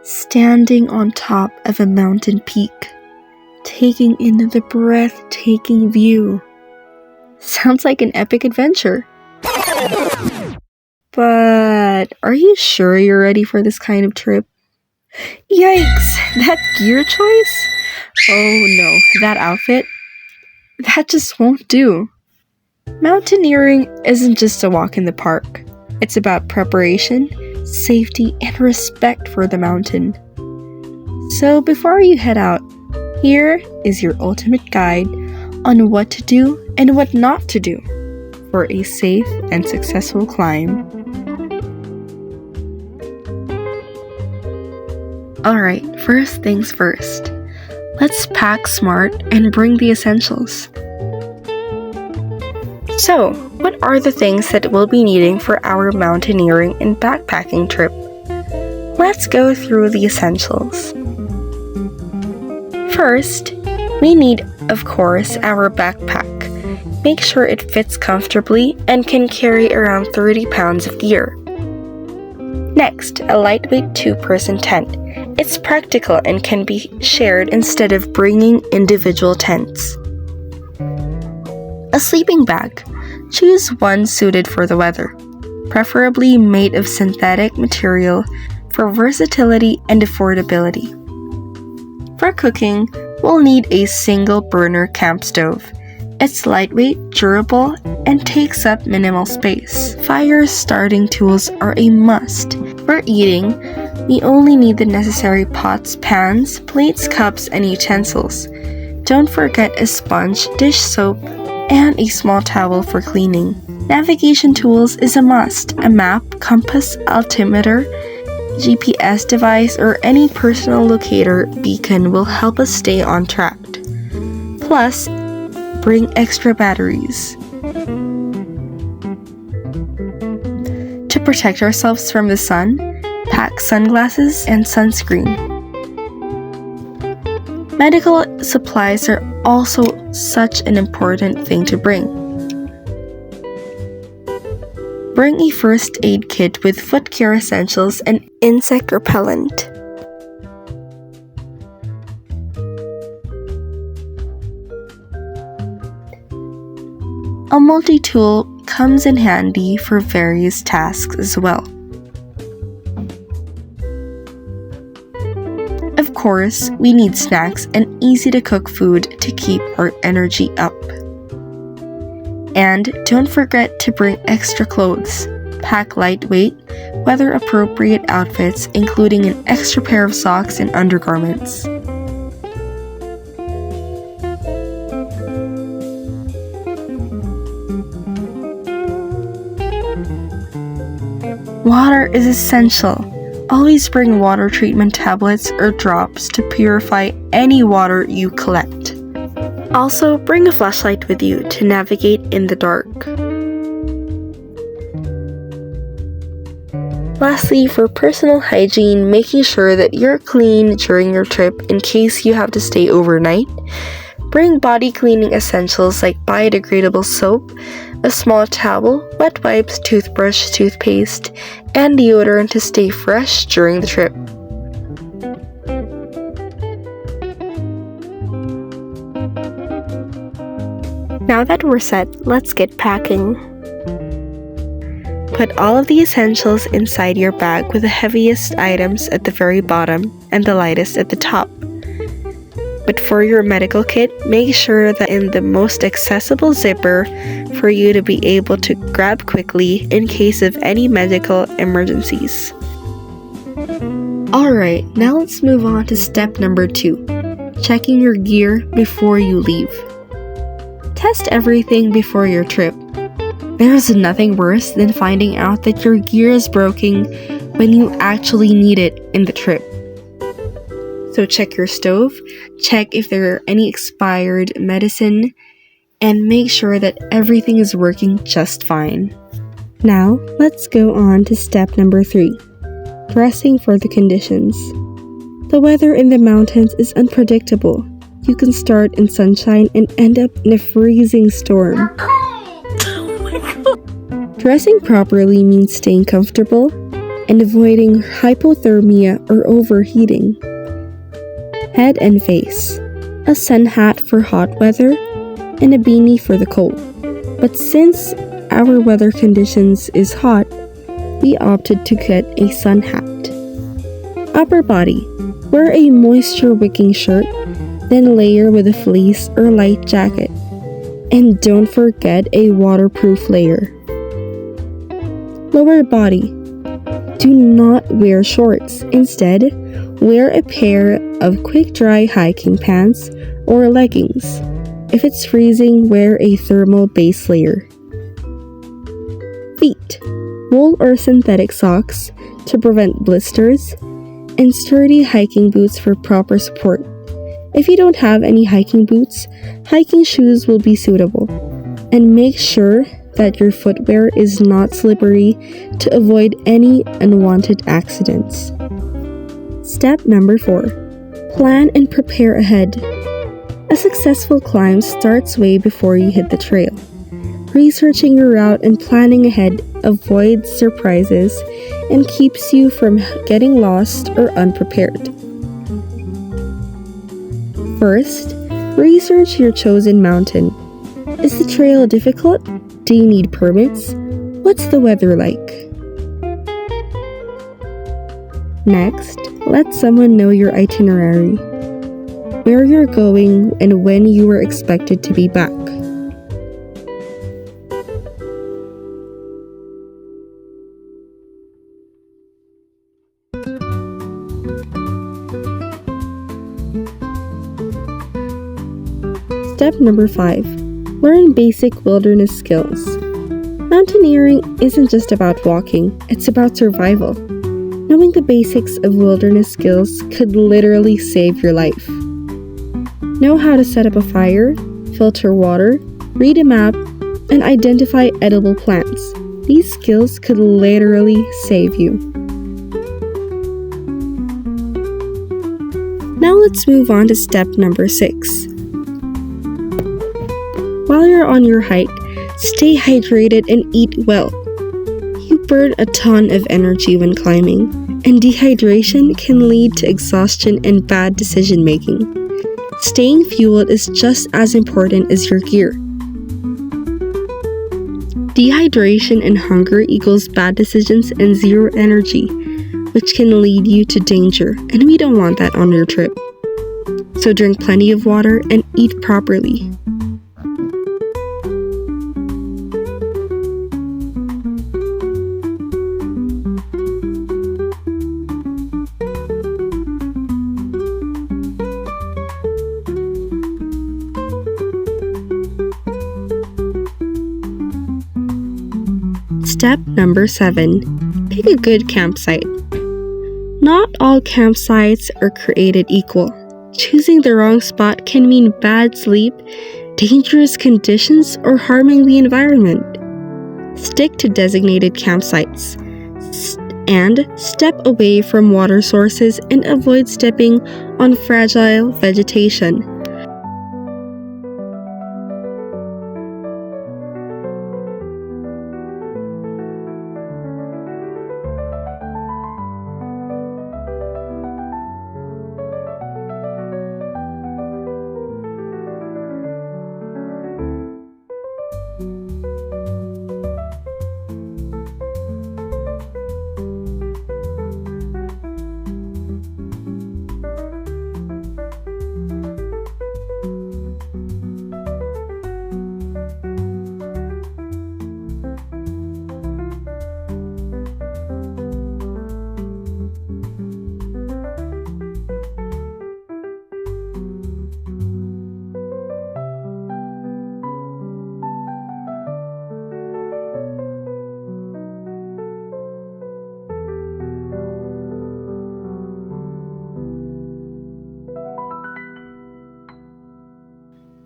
Standing on top of a mountain peak, taking in the breathtaking view. Sounds like an epic adventure. But are you sure you're ready for this kind of trip? Yikes! That gear choice? Oh no, that outfit? That just won't do. Mountaineering isn't just a walk in the park. It's about preparation, safety, and respect for the mountain. So before you head out, here is your ultimate guide on what to do and what not to do for a safe and successful climb. Alright, first things first. Let's pack smart and bring the essentials. So, what are the things that we'll be needing for our mountaineering and backpacking trip? Let's go through the essentials. First, we need, of course, our backpack. Make sure it fits comfortably and can carry around 30 pounds of gear. Next, a lightweight 2-person tent. It's practical and can be shared instead of bringing individual tents. A sleeping bag. Choose one suited for the weather, preferably made of synthetic material for versatility and affordability. For cooking, we'll need a single burner camp stove. It's lightweight, durable, and takes up minimal space. Fire starting tools are a must. For eating, we only need the necessary pots, pans, plates, cups, and utensils. Don't forget a sponge, dish soap, and a small towel for cleaning. Navigation tools is a must. A map, compass, altimeter, GPS device, or any personal locator beacon will help us stay on track. Plus, bring extra batteries. To protect ourselves from the sun, pack sunglasses and sunscreen. Medical supplies are also such an important thing to bring. Bring a first aid kit with foot care essentials and insect repellent. A multi-tool comes in handy for various tasks as well. Of course, we need snacks and easy-to-cook food to keep our energy up. And don't forget to bring extra clothes. Pack lightweight, weather-appropriate outfits, including an extra pair of socks and undergarments. Water is essential. Always bring water treatment tablets or drops to purify any water you collect. Also, bring a flashlight with you to navigate in the dark. Lastly, for personal hygiene, making sure that you're clean during your trip in case you have to stay overnight. Bring body cleaning essentials like biodegradable soap, a small towel, wet wipes, toothbrush, toothpaste, and deodorant to stay fresh during the trip. Now that we're set, let's get packing. Put all of the essentials inside your bag with the heaviest items at the very bottom and the lightest at the top. But for your medical kit, make sure that in the most accessible zipper for you to be able to grab quickly in case of any medical emergencies. Alright, now let's move on to step number 2, checking your gear before you leave. Test everything before your trip. There is nothing worse than finding out that your gear is broken when you actually need it in the trip. So check your stove, check if there are any expired medicine, and make sure that everything is working just fine. Now, let's go on to step number 3, dressing for the conditions. The weather in the mountains is unpredictable. You can start in sunshine and end up in a freezing storm. Dressing properly means staying comfortable and avoiding hypothermia or overheating. Head and face: a sun hat for hot weather and a beanie for the cold. But since our weather conditions is hot, we opted to get a sun hat. Upper body: wear a moisture-wicking shirt, then layer with a fleece or light jacket. And don't forget a waterproof layer. Lower body: do not wear shorts. Instead, wear a pair of quick-dry hiking pants or leggings. If it's freezing, wear a thermal base layer. Feet: wool or synthetic socks to prevent blisters, and sturdy hiking boots for proper support. If you don't have any hiking boots, hiking shoes will be suitable. And make sure that your footwear is not slippery to avoid any unwanted accidents. Step number 4. Plan and prepare ahead. A successful climb starts way before you hit the trail. Researching your route and planning ahead avoids surprises and keeps you from getting lost or unprepared. First, research your chosen mountain. Is the trail difficult? Do you need permits? What's the weather like? Next, let someone know your itinerary, where you're going, and when you are expected to be back. Step number 5. Learn basic wilderness skills. Mountaineering isn't just about walking, it's about survival. Knowing the basics of wilderness skills could literally save your life. Know how to set up a fire, filter water, read a map, and identify edible plants. These skills could literally save you. Now let's move on to step number 6. While you're on your hike, stay hydrated and eat well. You burn a ton of energy when climbing, and dehydration can lead to exhaustion and bad decision making. Staying fueled is just as important as your gear. Dehydration and hunger equals bad decisions and zero energy, which can lead you to danger, and we don't want that on your trip. So drink plenty of water and eat properly. Step number 7. Pick a good campsite. Not all campsites are created equal. Choosing the wrong spot can mean bad sleep, dangerous conditions, or harming the environment. Stick to designated campsites and step away from water sources and avoid stepping on fragile vegetation.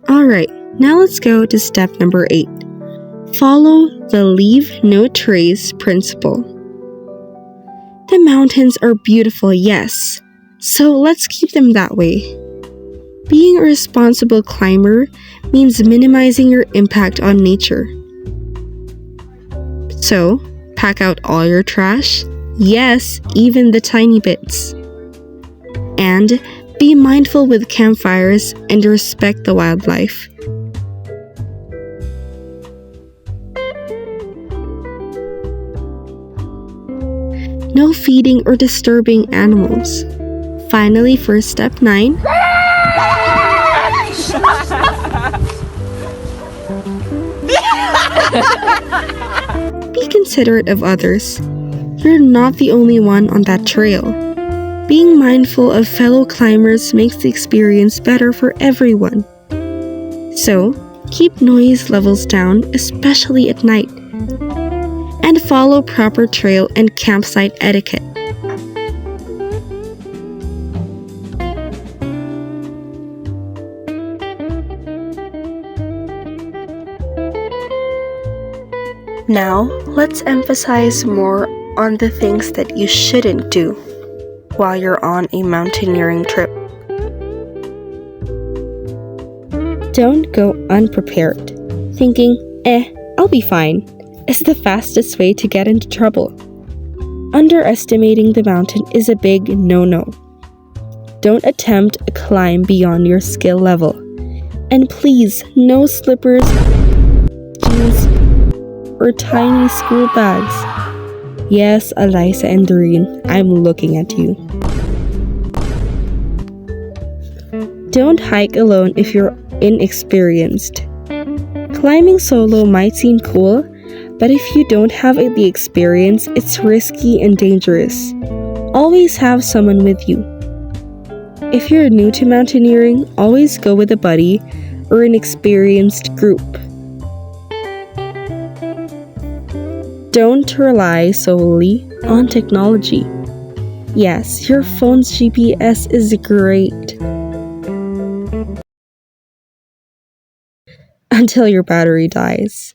Alright, now let's go to step number 8. Follow the leave no trace principle. The mountains are beautiful, yes, so let's keep them that way. Being a responsible climber means minimizing your impact on nature. So, pack out all your trash, Yes, even the tiny bits. And be mindful with campfires and respect the wildlife. No feeding or disturbing animals. Finally, for step 9, be considerate of others. You're not the only one on that trail. Being mindful of fellow climbers makes the experience better for everyone. So, keep noise levels down, especially at night, and follow proper trail and campsite etiquette. Now, let's emphasize more on the things that you shouldn't do while you're on a mountaineering trip. Don't go unprepared, thinking, I'll be fine, is the fastest way to get into trouble. Underestimating the mountain is a big no-no. Don't attempt a climb beyond your skill level. And please, no slippers, jeans, or tiny school bags. Yes, Eliza and Doreen, I'm looking at you. Don't hike alone if you're inexperienced. Climbing solo might seem cool, but if you don't have the experience, it's risky and dangerous. Always have someone with you. If you're new to mountaineering, always go with a buddy or an experienced group. Don't rely solely on technology. Yes, your phone's GPS is great until your battery dies.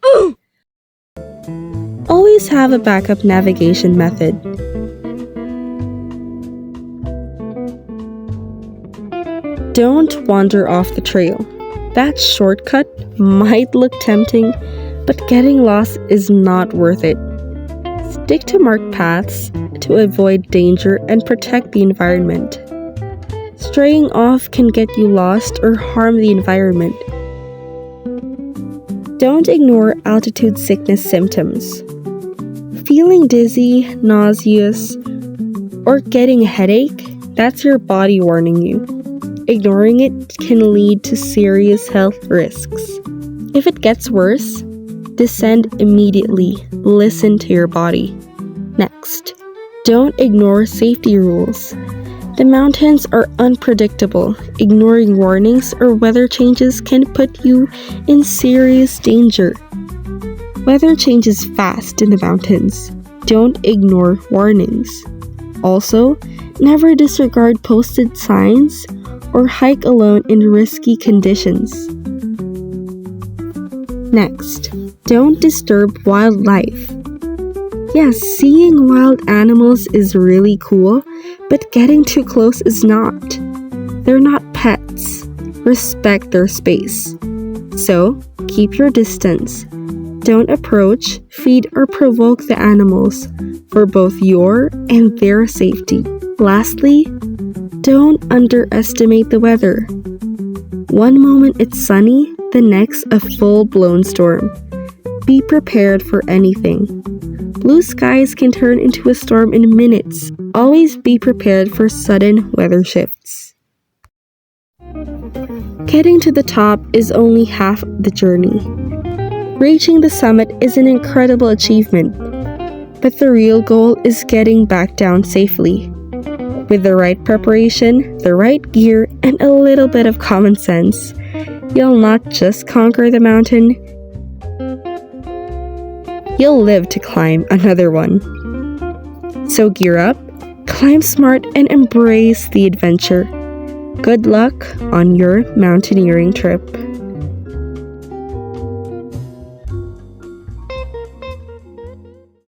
Always have a backup navigation method. Don't wander off the trail. That shortcut might look tempting, but getting lost is not worth it. Stick to marked paths to avoid danger and protect the environment. Straying off can get you lost or harm the environment. Don't ignore altitude sickness symptoms. Feeling dizzy, nauseous, or getting a headache, that's your body warning you. Ignoring it can lead to serious health risks. If it gets worse, descend immediately. Listen to your body. Next, don't ignore safety rules. The mountains are unpredictable. Ignoring warnings or weather changes can put you in serious danger. Weather changes fast in the mountains. Don't ignore warnings. Also, never disregard posted signs or hike alone in risky conditions. Next, don't disturb wildlife. Yes, seeing wild animals is really cool, but getting too close is not. They're not pets. Respect their space. So, keep your distance. Don't approach, feed, or provoke the animals for both your and their safety. Lastly, don't underestimate the weather. One moment it's sunny, the next a full-blown storm. Be prepared for anything. Blue skies can turn into a storm in minutes. Always be prepared for sudden weather shifts. Getting to the top is only half the journey. Reaching the summit is an incredible achievement, but the real goal is getting back down safely. With the right preparation, the right gear, and a little bit of common sense, you'll not just conquer the mountain, you'll live to climb another one. So gear up, climb smart, and embrace the adventure. Good luck on your mountaineering trip.